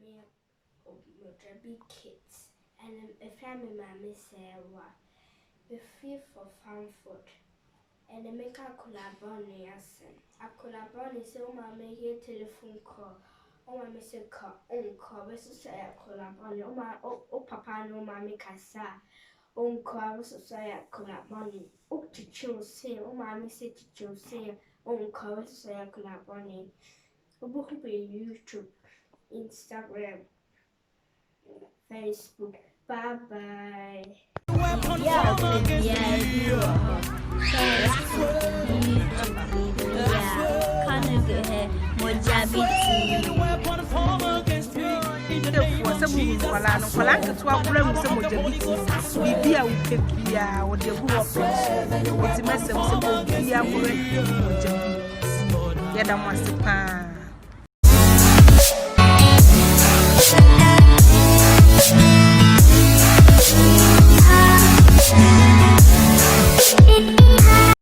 me big kids. And a family mammy Sarah. Be free for farm food. And I make a collaboration. A collaboration so my make a telephone call. Oh my miss a call we say a collaboration. Oh papa no mammy casa. On call so say a collaboration. Oh to choose oh mammy say to choose on call so say a collaboration. Oh book be YouTube, Instagram, Facebook. Bye bye. Yeah,